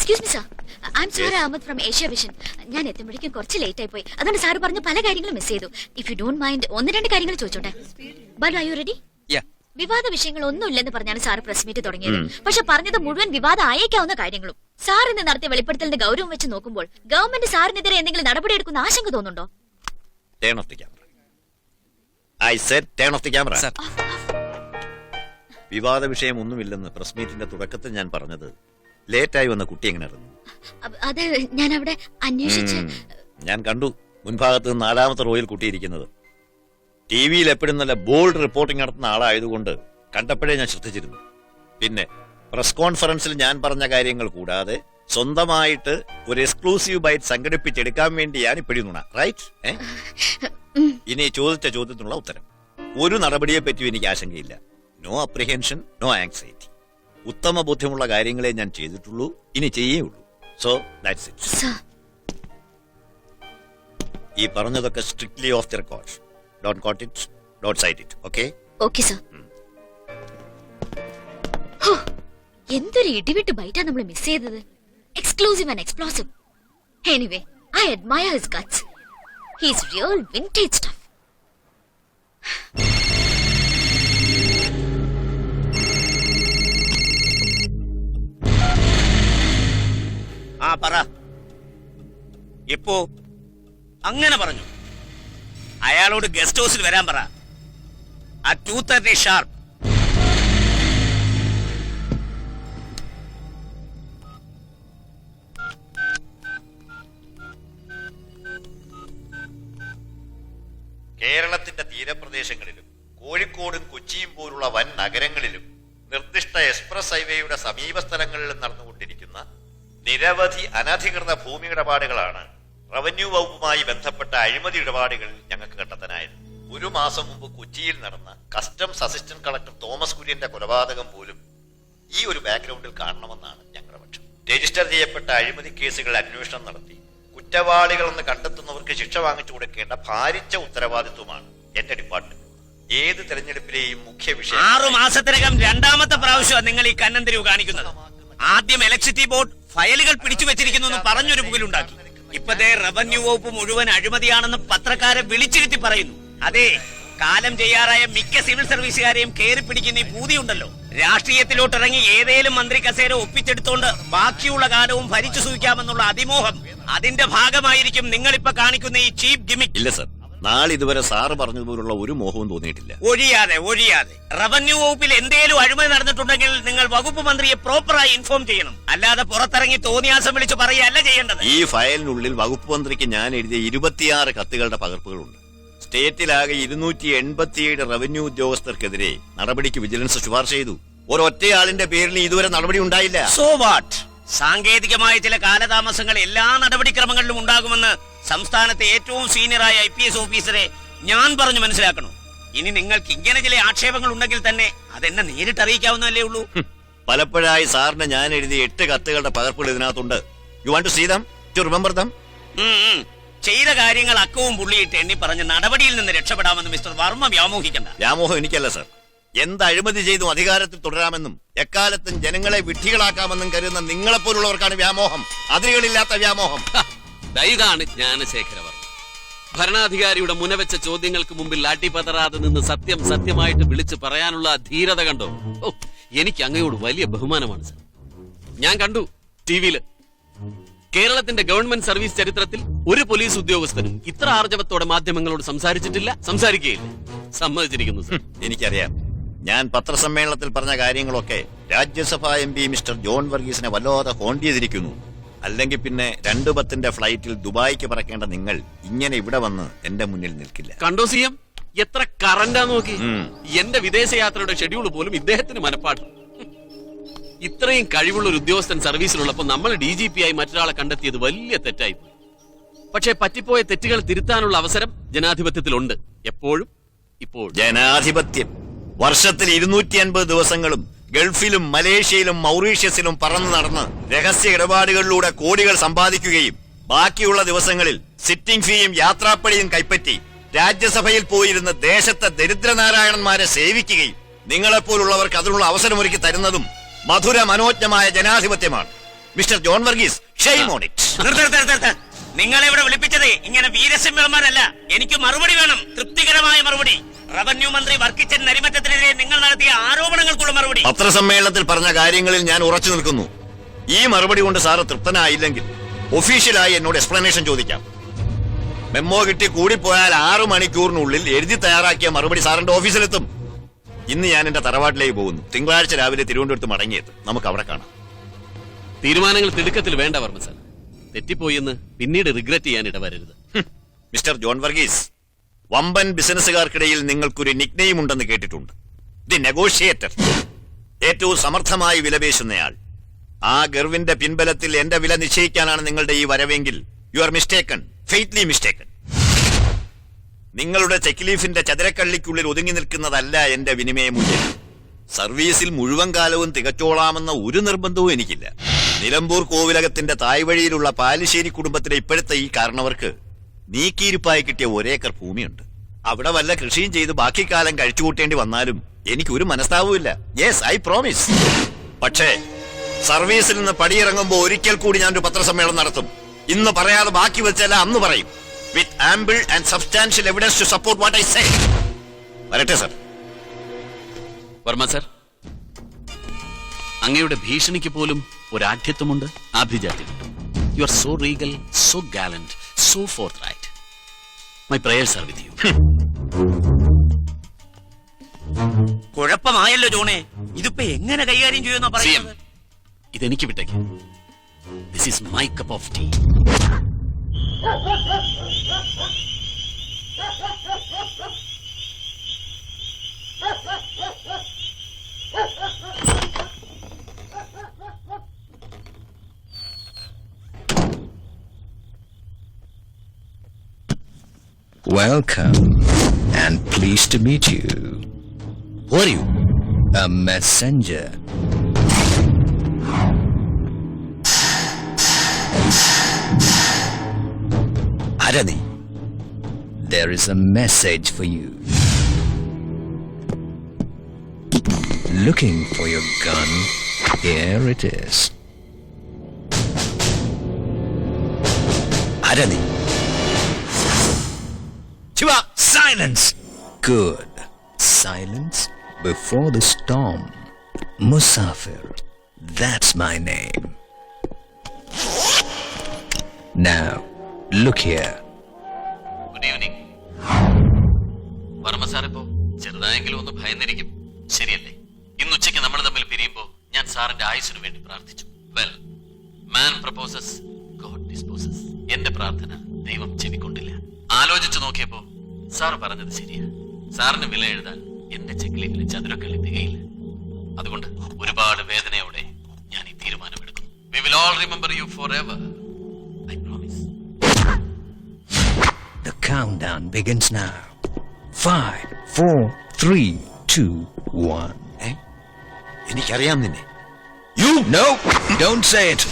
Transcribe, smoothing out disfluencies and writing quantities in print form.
Excuse me sir, I'm sorry Ahmed from Asia Vision. ഞാൻ എത്തുമ്പോഴേക്കും കുറച്ച് ലേറ്റ് ആയി പോയി. അതുകൊണ്ട് സാർ പറഞ്ഞ പല കാര്യങ്ങളും മിസ് ചെയ്തു. ഇഫ് യു ഡോണ്ട് മൈൻഡ് ഒന്ന് രണ്ട് കാര്യങ്ങൾ ചോദിച്ചോട്ടെ? But are you ready? വിവാദ വിഷയങ്ങൾ ഒന്നും ഇല്ലെന്ന് പറഞ്ഞാണ് സാർ പ്രസ് മീറ്റ് തുടങ്ങിയത്. പക്ഷെ പറഞ്ഞത് മുഴുവൻ വിവാദം ആയേക്കാവുന്ന കാര്യങ്ങളും. സാർ ഇന്ന് നടത്തിയ വെളിപ്പെടുത്തലിന്റെ ഗൗരവം വെച്ച് നോക്കുമ്പോൾ ഗവൺമെന്റ് സാറിനെതിരെ എന്തെങ്കിലും നടപടിയെടുക്കുന്ന ആശങ്ക തോന്നുന്നുണ്ടോ? Turn off the camera. I said turn off the camera. Sir. വിവാദ വിഷയം ഒന്നുമില്ലെന്ന് പ്രസ് മീറ്റിന്റെ തുടക്കത്തിൽ ഞാൻ പറഞ്ഞത് ലേറ്റായി വന്ന കുട്ടി എങ്ങനെ അറിഞ്ഞു? അത് ഞാൻ അവിടെ അന്വേഷിച്ച് ഞാൻ കണ്ടു മുൻഭാഗത്ത് 4ാമത്തെ റോയിൽ കുട്ടിയിരിക്കുന്നത്. ടിവിയിൽ എപ്പോഴും നല്ല ബോൾഡ് റിപ്പോർട്ടിംഗ് നടത്തുന്ന ആളായതുകൊണ്ട് കണ്ടപ്പോഴേ ഞാൻ ശ്രദ്ധിച്ചിരുന്നു. പിന്നെ പ്രസ് കോൺഫറൻസിൽ ഞാൻ പറഞ്ഞ കാര്യങ്ങൾ കൂടാതെ സ്വന്തമായിട്ട് ഒരു എക്സ്ക്ലൂസീവ് ബൈറ്റ് സംഘടിപ്പിച്ചെടുക്കാൻ വേണ്ടിയാണ് ഇപ്പോഴും നുണ. റൈറ്റ്? ഇനി ചോദിച്ച ചോദ്യത്തിനുള്ള ഉത്തരം. ഒരു നടപടിയെ പറ്റിയും എനിക്ക് ആശങ്കയില്ല. No apprehension, no anxiety. ഉത്തമ ബോധ്യമുള്ള കാര്യങ്ങളെ ഞാൻ ചെയ്തിട്ടുള്ളൂ, ഇനി ചെയ്യേ ഉള്ളൂ. So that's it. ഈ പറഞ്ഞതൊക്കെ strictly off the record. Don't quote it, don't cite it. Okay? Okay sir. എന്തൊരു ഇടിവിട്ട് ബൈറ്റാ നമ്മൾ മിസ് ചെയ്തത്. Exclusive and explosive. Anyway, I admire his guts. He is real vintage stuff. പറ. എപ്പോ? അങ്ങനെ പറഞ്ഞു. അയാളോട് ഗസ്റ്റ് ഹൗസിൽ വരാൻ പറ. ആ 2:30 ഷാർപ്പ്. കേരളത്തിന്റെ തീരപ്രദേശങ്ങളിലും കോഴിക്കോടും കൊച്ചിയും പോലുള്ള വൻ നഗരങ്ങളിലും നിർദ്ദിഷ്ട എക്സ്പ്രസ് ഹൈവേയുടെ സമീപ സ്ഥലങ്ങളിലും നടന്നുകൊണ്ടിരിക്കുന്ന നിരവധി അനധികൃത ഭൂമി ഇടപാടുകളാണ് റവന്യൂ വകുപ്പുമായി ബന്ധപ്പെട്ട അഴിമതി ഇടപാടുകളിൽ ഞങ്ങൾക്ക് കണ്ടെത്താനായത്. ഒരു മാസം മുമ്പ് കൊച്ചിയിൽ നടന്ന കസ്റ്റംസ് അസിസ്റ്റന്റ് കളക്ടർ തോമസ് കുര്യന്റെ കൊലപാതകം പോലും ഈ ഒരു ബാക്ക്ഗ്രൗണ്ടിൽ കാണണമെന്നാണ് ഞങ്ങളുടെ പക്ഷം. രജിസ്റ്റർ ചെയ്യപ്പെട്ട അഴിമതി കേസുകൾ അന്വേഷണം നടത്തി കുറ്റവാളികളെന്ന് കണ്ടെത്തുന്നവർക്ക് ശിക്ഷ വാങ്ങിച്ചു കൊടുക്കേണ്ട ഭാരിച്ച ഉത്തരവാദിത്വമാണ് എന്റെ ഡിപ്പാർട്ട്മെന്റ്. ഏത് തെരഞ്ഞെടുപ്പിലെയും മുഖ്യ വിഷയം 6 മാസത്തിനകം 2ാമത്തെ പ്രാവശ്യമാണ് നിങ്ങൾ ഈ കന്നന്തിരിവ് കാണിക്കുന്നത്. ആദ്യം ഇലക്ട്രിസിറ്റി ബോർഡ് ഫയലുകൾ പിടിച്ചു വെച്ചിരിക്കുന്നു എന്ന് പറഞ്ഞൊരു പുകലുണ്ടാക്കി. ഇപ്പതേ റവന്യൂ വകുപ്പ് മുഴുവൻ അഴിമതിയാണെന്ന് പത്രക്കാരെ വിളിച്ചിരുത്തി പറയുന്നു. അതെ, കാലം ചെയ്യാറായ മിക്ക സിവിൽ സർവീസുകാരെയും കയറി പിടിക്കുന്ന ഈ ഭൂതിയുണ്ടല്ലോ. രാഷ്ട്രീയത്തിലോട്ടിറങ്ങി ഏതേലും മന്ത്രി കസേര ഒപ്പിച്ചെടുത്തോണ്ട് ബാക്കിയുള്ള കാലവും ഭരിച്ചു സൂഹിക്കാമെന്നുള്ള അതിമോഹം, അതിന്റെ ഭാഗമായിരിക്കും നിങ്ങളിപ്പോ കാണിക്കുന്ന ഈ ചീപ്പ് ഗിമിക്. ഇല്ല സർ, നാളെ ഇതുവരെ സാറ് പറഞ്ഞതുപോലുള്ള ഒരു മോഹവും തോന്നിയിട്ടില്ല. ഒഴിയാതെ റവന്യൂ വകുപ്പിൽ എന്തേലും അഴിമതി നടന്നിട്ടുണ്ടെങ്കിൽ നിങ്ങൾ വകുപ്പ് മന്ത്രിയെ പ്രോപ്പറായി ഇൻഫോം ചെയ്യണം. അല്ലാതെ പുറത്തിറങ്ങി തോന്നിയാസം വിളിച്ചു പറയുകയല്ല ചെയ്യേണ്ടത്. ഈ ഫയലിനുള്ളിൽ വകുപ്പ് മന്ത്രിക്ക് ഞാൻ എഴുതിയ 26 കത്തുകളുടെ പകർപ്പുകളുണ്ട്. സ്റ്റേറ്റിലാകെ 287 റവന്യൂ ഉദ്യോഗസ്ഥർക്കെതിരെ നടപടിക്ക് വിജിലൻസ് ശുപാർശ ചെയ്തു. ഒരൊറ്റയാളിന്റെ പേരിൽ ഇതുവരെ നടപടി ഉണ്ടായില്ല. So what? സാങ്കേതികമായ ചില കാലതാമസങ്ങൾ എല്ലാ നടപടിക്രമങ്ങളിലും ഉണ്ടാകുമെന്ന് സംസ്ഥാനത്തെ ഏറ്റവും സീനിയറായ IPS ഓഫീസറെ ഞാൻ പറഞ്ഞു മനസ്സിലാക്കണം. ഇനി നിങ്ങൾക്ക് ഇങ്ങനെ ചില ആക്ഷേപങ്ങൾ ഉണ്ടെങ്കിൽ തന്നെ അതെന്നെ നേരിട്ട് അറിയിക്കാവുന്നതല്ലേ ഉള്ളൂ. പലപ്പോഴായി സാറിന് ഞാൻ എഴുതിയ 8 കത്തുകളുടെ പകർപ്പുകൾ ഇതിനകത്തുണ്ട്. You want to see them, to remember them? ചെയ്ത കാര്യങ്ങൾ അക്കവും പുള്ളിയിട്ട് എണ്ണി പറഞ്ഞ് നടപടിയിൽ നിന്ന് രക്ഷപ്പെടാമെന്ന് മിസ്റ്റർ വർമ്മ വ്യാമോഹിക്കണ്ട. വ്യാമോഹം എനിക്കല്ല സർ. എന്ത് അഴിമതി ചെയ്തും അധികാരത്തിൽ തുടരാമെന്നും എക്കാലത്തും ജനങ്ങളെ വിഡ്ഢികളാക്കാമെന്നും കരുതുന്ന നിങ്ങളെപ്പോലുള്ളവർക്കാണ് വ്യാമോഹം, അതിരുകളില്ലാത്ത വ്യാമോഹം. ഇതാണ് ജ്ഞാനശേഖരവർമ്മ. ഭരണാധികാരിയുടെ മുനവെച്ച ചോദ്യങ്ങൾക്ക് മുമ്പിൽ ലാട്ടിപ്പതറാതെ നിന്ന് സത്യം സത്യമായിട്ട് വിളിച്ചു പറയാനുള്ള ധീരത കണ്ടോ? എനിക്ക് അങ്ങയോട് വലിയ ബഹുമാനമാണ് സർ. ഞാൻ കണ്ടു ടിവിയില് കേരളത്തിന്റെ ഗവൺമെന്റ് സർവീസ് ചരിത്രത്തിൽ ഒരു പോലീസ് ഉദ്യോഗസ്ഥനും ഇത്ര ആർജവത്തോടെ മാധ്യമങ്ങളോട് സംസാരിച്ചിട്ടില്ല, സംസാരിക്കുകയില്ല. സമ്മതിച്ചിരിക്കുന്നു സർ. എനിക്കറിയാം. ഞാൻ പത്രസമ്മേളനത്തിൽ പറഞ്ഞ കാര്യങ്ങളൊക്കെ രാജ്യസഭാ MP മിസ്റ്റർ ജോൺ വർഗീസിനെ വല്ലാതെ ഹോണ്ട് ചെയ്തിരിക്കുന്നു. അല്ലെങ്കിൽ പിന്നെ 2:10 ഫ്ലൈറ്റിൽ ദുബായിക്ക് പറക്കേണ്ട നിങ്ങൾ ഇങ്ങനെ ഇവിടെ വന്ന് എന്റെ മുന്നിൽ നിൽക്കില്ല. കണ്ടോ CM എത്ര കറന്റാ നോക്കി. എന്റെ വിദേശയാത്രയുടെ ഷെഡ്യൂൾ പോലും ഇദ്ദേഹത്തിന് മനപ്പാടും. ഇത്രയും കഴിവുള്ള ഒരു ഉദ്യോഗസ്ഥൻ സർവീസിലുള്ളപ്പോൾ നമ്മൾ DGP ആയി മറ്റൊരാളെ കണ്ടെത്തിയത് വലിയ തെറ്റായി. പക്ഷേ പറ്റിപ്പോയ തെറ്റുകൾ തിരുത്താനുള്ള അവസരം ജനാധിപത്യത്തിലുണ്ട്. എപ്പോഴും ഇപ്പോഴും. ജനാധിപത്യം വർഷത്തിൽ 250 ദിവസങ്ങളും ഗൾഫിലും മലേഷ്യയിലും മൗറീഷ്യസിലും പറന്നു നടന്ന് രഹസ്യ ഇടപാടുകളിലൂടെ കോടികൾ സമ്പാദിക്കുകയും ബാക്കിയുള്ള ദിവസങ്ങളിൽ സിറ്റിംഗ് ഫീയും യാത്രാപ്പടിയും കൈപ്പറ്റി രാജ്യസഭയിൽ പോയിരുന്ന് ദേശത്തെ ദരിദ്രനാരായണന്മാരെ സേവിക്കുകയും നിങ്ങളെപ്പോലുള്ളവർക്ക് അതിനുള്ള അവസരമൊരുക്കി തരുന്നതും മധുര മനോജ്ഞമായ ജനാധിപത്യമാണ്. Mister John Varghese, shame on it. നിങ്ങളെ ഇവിടെ വിളിപ്പിച്ചത് ഇങ്ങനെ വീരസിംഹന്മാരല്ല. എനിക്ക് മറുപടി വേണം, തൃപ്തികരമായ മറുപടി. റവന്യൂ മന്ത്രി വർക്കിച്ചൻ നരിമറ്റത്തിനെതിരെ നിങ്ങൾ നടത്തിയ ആരോപണങ്ങൾക്കുള്ള മറുപടി. പത്രസമ്മേളനത്തിൽ പറഞ്ഞ കാര്യങ്ങളിൽ ഞാൻ ഉറച്ചു നിൽക്കുന്നു. ഈ മറുപടി കൊണ്ട് സാറ് തൃപ്തനായില്ലെങ്കിൽ ഒഫീഷ്യലായി എന്നോട് എക്സ്പ്ലനേഷൻ ചോദിക്കാം. മെമ്മോ കിട്ടി കൂടിപ്പോയാൽ 6 മണിക്കൂറിനുള്ളിൽ എഴുതി തയ്യാറാക്കിയ മറുപടി സാറിന്റെ ഓഫീസിലെത്തും. ഇന്ന് ഞാൻ എന്റെ തറവാട്ടിലേക്ക് പോകുന്നു. തിങ്കളാഴ്ച രാവിലെ തിരുവനന്തപുരത്ത് മടങ്ങിയെത്തും. നമുക്ക് അവിടെ കാണാം. തീരുമാനങ്ങൾ തിടുക്കത്തിൽ വേണ്ട വർമ്മ സാർ. തെറ്റിപ്പോയി എന്ന് പിന്നീട് റിഗ്രറ്റ് ചെയ്യാൻ ഇടവരരുത്. മിസ്റ്റർ ജോൺ വർഗീസ്, വമ്പൻ ബിസിനസ്സുകാർക്കിടയിൽ നിങ്ങൾക്കൊരു നിക്നെയിം ഉണ്ടെന്ന് കേട്ടിട്ടുണ്ട്. The negotiator. ഏറ്റവും സമർത്ഥമായി വിലപേശുന്നയാൾ. ആ ഗർവിന്റെ പിൻബലത്തിൽ എന്റെ വില നിശ്ചയിക്കാനാണ് നിങ്ങളുടെ ഈ വരവെങ്കിൽ യു ആർ മിസ്റ്റേക്കൺ, ഫെയ്റ്റ്ലി മിസ്റ്റേക്കൺ. നിങ്ങളുടെ ചെക്ക് ലീഫിന്റെ ചതുരക്കള്ളിക്കുള്ളിൽ ഒതുങ്ങി നിൽക്കുന്നതല്ല എന്റെ വിനിമയ മൂല്യം. സർവീസിൽ മുഴുവൻ കാലവും തികച്ചോളാമെന്ന ഒരു നിർബന്ധവും എനിക്കില്ല. നിലമ്പൂർ കോവിലകത്തിന്റെ തായ്വഴിയിലുള്ള പാലിശ്ശേരി കുടുംബത്തിലെ ഇപ്പോഴത്തെ ഈ കാരണവർക്ക് നീക്കിയിരിപ്പായി കിട്ടിയ 1 ഏക്കർ ഭൂമിയുണ്ട്. അവിടെ വല്ല കൃഷിയും ചെയ്ത് ബാക്കി കാലം കഴിച്ചുകൂട്ടേണ്ടി വന്നാലും എനിക്കൊരു മനസ്താവുമില്ല. Yes, I promise. പക്ഷേ സർവീസിൽ നിന്ന് പടിയിറങ്ങുമ്പോൾ ഒരിക്കൽ കൂടി ഞാനൊരു പത്രസമ്മേളനം നടത്തും. ഇന്ന് പറയാതെ ബാക്കി വെച്ചല്ല അന്ന് പറയും. With ample and substantial evidence to support what I say. വരട്ടെ സർ. വർമ്മ സാർ, അങ്ങയുടെ ഭീഷണിക്ക് പോലും ഒരാഠ്യത്വമുണ്ട്, ആഭിജാത്യമുണ്ട്. You are so regal, so gallant, so forthright. My prayers are with you. കുഴപ്പമായല്ലോ ജോണേ. ഇതിപ്പോ എങ്ങനെ കൈകാര്യം ചെയ്യുമെന്നാ പറയുന്നത്? ഇതെനിക്ക് വിട്ടേക്ക്. This is my cup of tea. Welcome, and pleased to meet you. Who are you? A messenger. ആരാ നീ? There is a message for you. Looking for your gun? Here it is. ആരാ നീ? Shiva, silence! Good. Silence before the storm. Musafir. That's my name. Now, look here. Good evening. Varma sir ഇപ്പോ ചെറുതായെങ്കിലും ഒന്ന് ഭയന്നിരിക്കും, ശരിയല്ലേ? ഇന്ന് ഉച്ചയ്ക്ക് നമ്മൾ തമ്മിൽ പിരിയുമ്പോ ഞാൻ സാറിന്റെ ആയുസിനു വേണ്ടി പ്രാർത്ഥിച്ചു. വെൽ, മാൻ പ്രപ്പോസസ്, ഗോഡ് ഡിസ്പോസസ്. എന്റെ പ്രാർത്ഥന ദൈവം ചെവിക്കൊണ്ടില്ല. ആലോചിച്ചു നോക്കിയപ്പോ സാർ പറഞ്ഞത് ശരിയാ. സാറിന് വില എഴുതാൻ എന്റെ ചെക്കിലിൽ ചതുരക്കള്ളി തികയില്ല. അതുകൊണ്ട് ഒരുപാട് വേദനയോടെ ഞാൻ ഈ തീരുമാനമെടുക്കുന്നു. We will all remember you forever. I promise. The countdown begins now. 5, 4, 3, 2, 1. എനിക്കറിയാം നിന്നെ. You? No, don't say it.